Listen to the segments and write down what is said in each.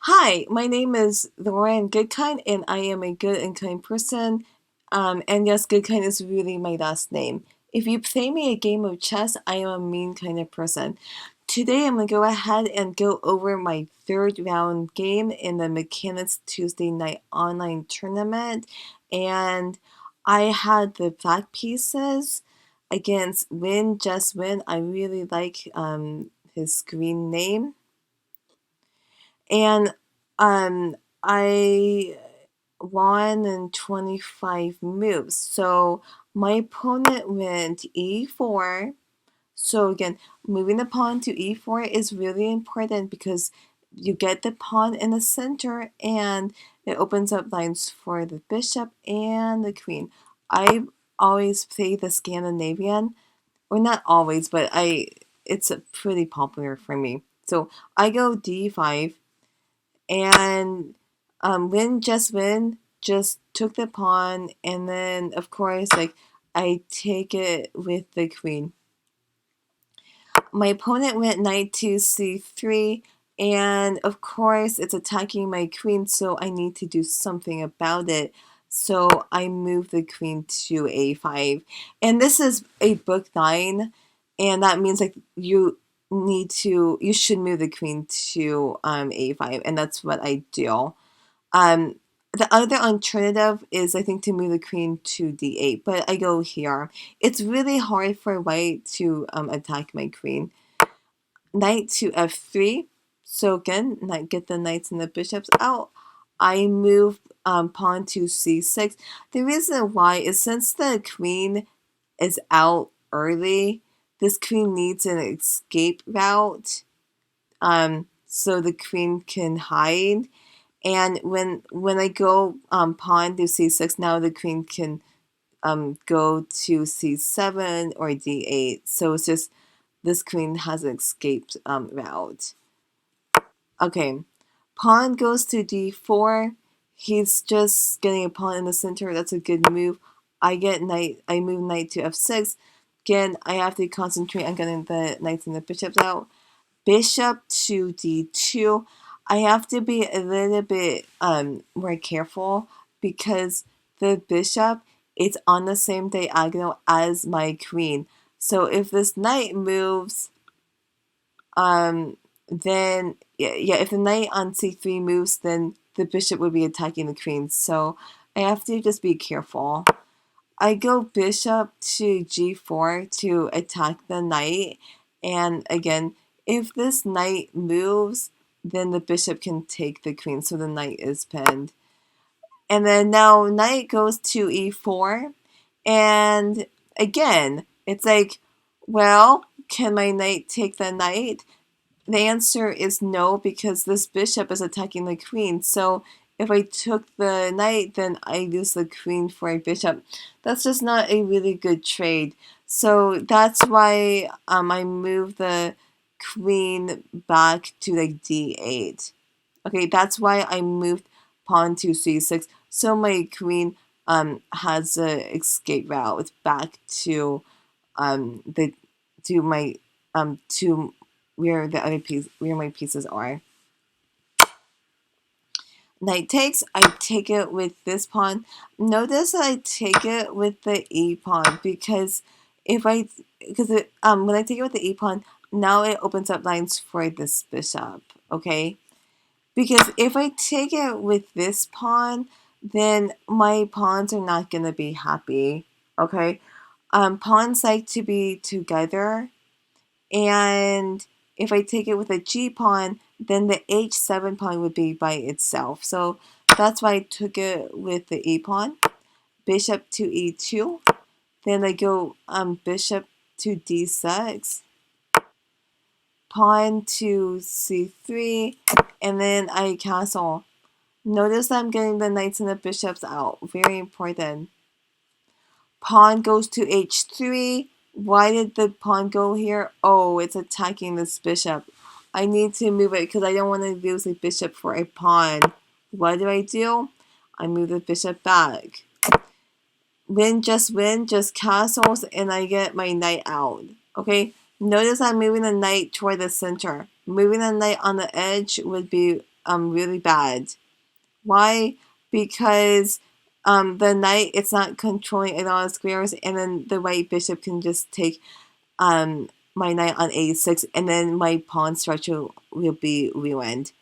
Hi, my name is Lauren Goodkind, and I am a good and kind person. And yes, Goodkind is really my last name. If you play me a game of chess, I am a mean kind of person. Today, I'm going to go ahead and go over my third round game in the Mechanics Tuesday Night Online Tournament. And I had the black pieces against Win Just Win. I really like his screen name. And I won in 25 moves. So my opponent went e4. So again, moving the pawn to e4 is really important because you get the pawn in the center and it opens up lines for the bishop and the queen. I always play the Scandinavian, or not always, but it's pretty popular for me. So I go d5 and Win just took the pawn, and then of course like I take it with the queen. My opponent went knight to c3, and of course it's attacking my queen, so I need to do something about it. So I move the queen to a5, and this is a book 9, and that means like you should move the queen to a5, and that's what I do. Um, the other alternative is, I think, to move the queen to d8, but I go here. It's really hard for white to attack my queen. Knight to f3. So again, get the knights and the bishops out. I move pawn to c6. The reason why is since the queen is out early, this queen needs an escape route, so the queen can hide. And when I go pawn to c6, now the queen can go to c7 or d8. So it's just this queen has an escaped route. Okay, pawn goes to d4. He's just getting a pawn in the center. That's a good move. I move knight to f6. Again, I have to concentrate on getting the knights and the bishops out. Bishop to d2. I have to be a little bit more careful because the bishop is on the same diagonal as my queen. So if this knight moves, then yeah, if the knight on c3 moves, then the bishop would be attacking the queen. So I have to just be careful. I go bishop to g4 to attack the knight, and again, if this knight moves, then the bishop can take the queen, so the knight is pinned. And then now knight goes to e4, and again, it's like, well, can my knight take the knight? The answer is no, because this bishop is attacking the queen. So if I took the knight, then I lose the queen for a bishop. That's just not a really good trade. So that's why I move the queen back to like d8. Okay, that's why I moved pawn to c6. So my queen has a escape route back to the to my to where my pieces are. Knight takes, I take it with this pawn. Notice I take it with the e pawn because when I take it with the e pawn, now it opens up lines for this bishop, okay? Because if I take it with this pawn, then my pawns are not gonna be happy, okay? Pawns like to be together, and if I take it with a g pawn, then the h7 pawn would be by itself. So that's why I took it with the e pawn. Bishop to e2. Then I go bishop to d6. Pawn to c3. And then I castle. Notice I'm getting the knights and the bishops out. Very important. Pawn goes to h3. Why did the pawn go here? Oh, it's attacking this bishop. I need to move it because I don't want to lose a bishop for a pawn. What do? I move the bishop back. Win, just castles, and I get my knight out. Okay, notice I'm moving the knight toward the center. Moving the knight on the edge would be really bad. Why? Because the knight, it's not controlling a lot of squares, and then the white bishop can just take my knight on a6, and then my pawn structure will be ruined.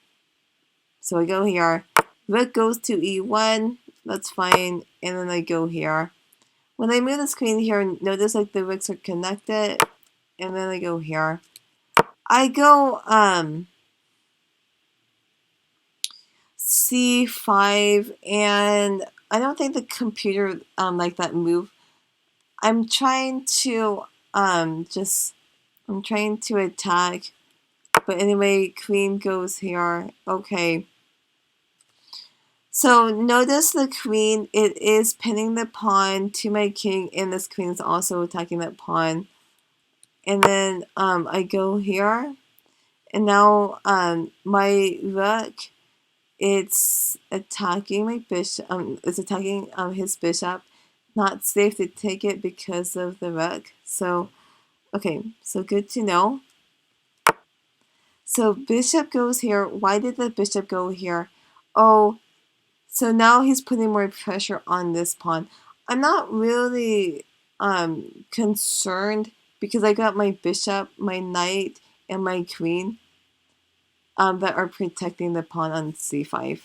So I go here, rook goes to e1, that's fine, and then I go here. When I move the queen here, notice like the rooks are connected, and then I go here. I go c5, and I don't think the computer liked that move. I'm trying to I'm trying to attack, but anyway, queen goes here. Okay. So notice the queen, it is pinning the pawn to my king, and this queen is also attacking that pawn. And then I go here, and now my rook, it's attacking my bishop. It's attacking his bishop. Not safe to take it because of the rook. So okay, so good to know. So bishop goes here. Why did the bishop go here? Oh, so now he's putting more pressure on this pawn. I'm not really concerned because I got my bishop, my knight, and my queen that are protecting the pawn on c5.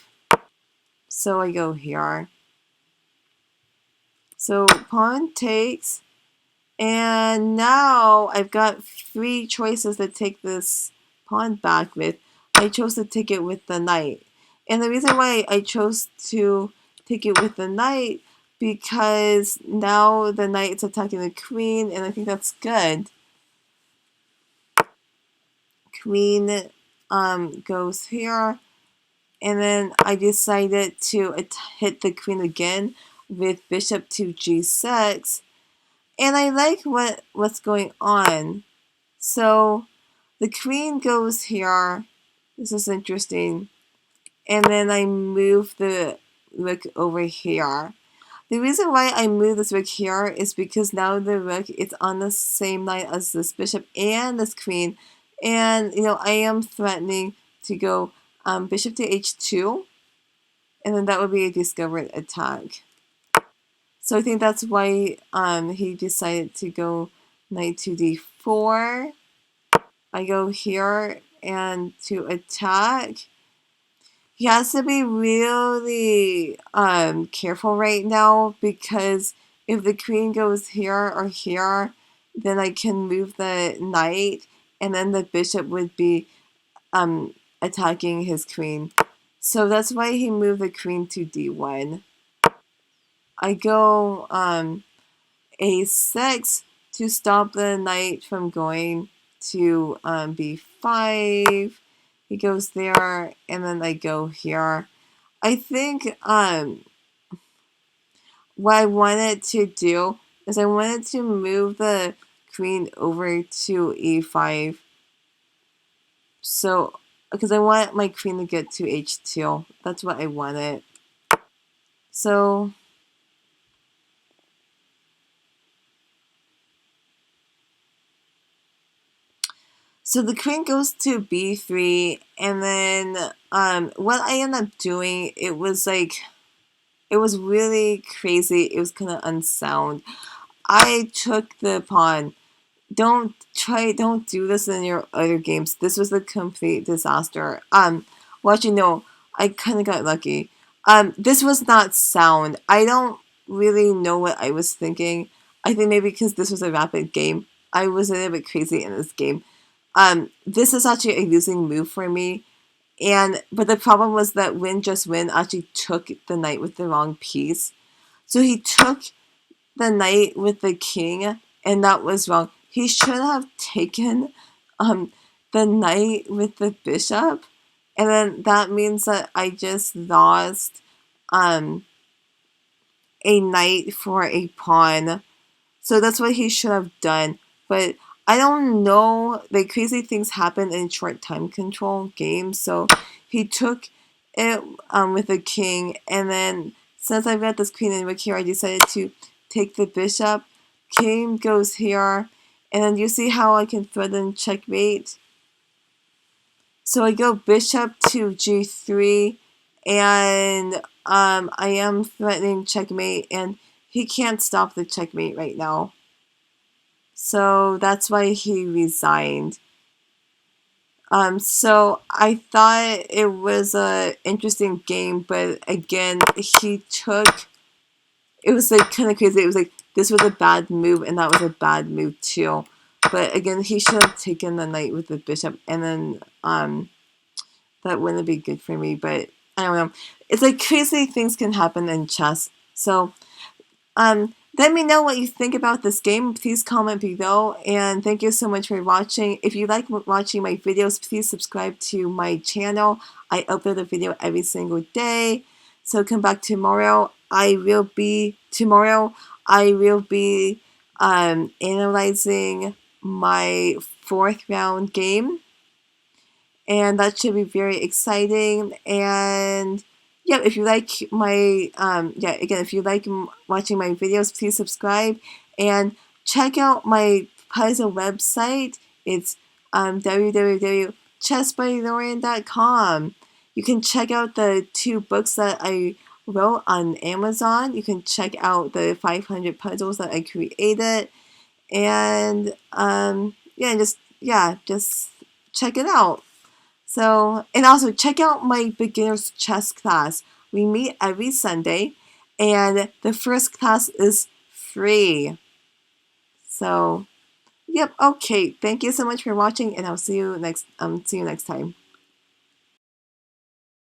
So I go here. So pawn takes, and now I've got three choices to take this pawn back with. I chose to take it with the knight. And the reason why I chose to take it with the knight, because now the knight's attacking the queen, and I think that's good. Queen goes here, and then I decided to hit the queen again with bishop to g6, and I like what's going on. So the queen goes here. This is interesting. And then I move the rook over here. The reason why I move this rook here is because now the rook is on the same line as this bishop and this queen. And, you know, I am threatening to go bishop to h2. And then that would be a discovered attack. So I think that's why he decided to go knight to d4. I go here and to attack. He has to be really careful right now, because if the queen goes here or here, then I can move the knight, and then the bishop would be attacking his queen. So that's why he moved the queen to d1. I go a6 to stop the knight from going to b5. He goes there, and then I go here. I think what I wanted to do is I wanted to move the queen over to e5. So, because I want my queen to get to h2. That's what I wanted. So the queen goes to b3, and then what I ended up doing, it was really crazy. It was kind of unsound. I took the pawn. Don't do this in your other games. This was a complete disaster. Well, you know, I kind of got lucky. This was not sound. I don't really know what I was thinking. I think maybe because this was a rapid game, I was a little bit crazy in this game. This is actually a losing move for me. But the problem was that Win Just Win actually took the knight with the wrong piece. So he took the knight with the king, and that was wrong. He should have taken the knight with the bishop, and then that means that I just lost a knight for a pawn. So that's what he should have done. But I don't know. Like, crazy things happen in short time control games. So he took it with the king, and then since I've got this queen and rook here, I decided to take the bishop. King goes here, and then you see how I can threaten checkmate. So I go bishop to g3, and I am threatening checkmate, and he can't stop the checkmate right now. So that's why he resigned. So I thought it was a interesting game, but again, he took. It was like kind of crazy. It was like this was a bad move, and that was a bad move too. But again, he should have taken the knight with the bishop, and then that wouldn't be good for me. But I don't know. It's like crazy things can happen in chess. So let me know what you think about this game. Please comment below, and thank you so much for watching. If you like watching my videos, please subscribe to my channel. I upload a video every single day. So come back tomorrow. I will be analyzing my 4th round game, and that should be very exciting. And yeah, if you like my again, if you like watching my videos, please subscribe and check out my puzzle website. It's www.chessbylauren.com. You can check out the 2 books that I wrote on Amazon. You can check out the 500 puzzles that I created, and just check it out. So, and also check out my beginner's chess class. We meet every Sunday, and the first class is free. So, yep, okay. Thank you so much for watching, and I'll see you next time.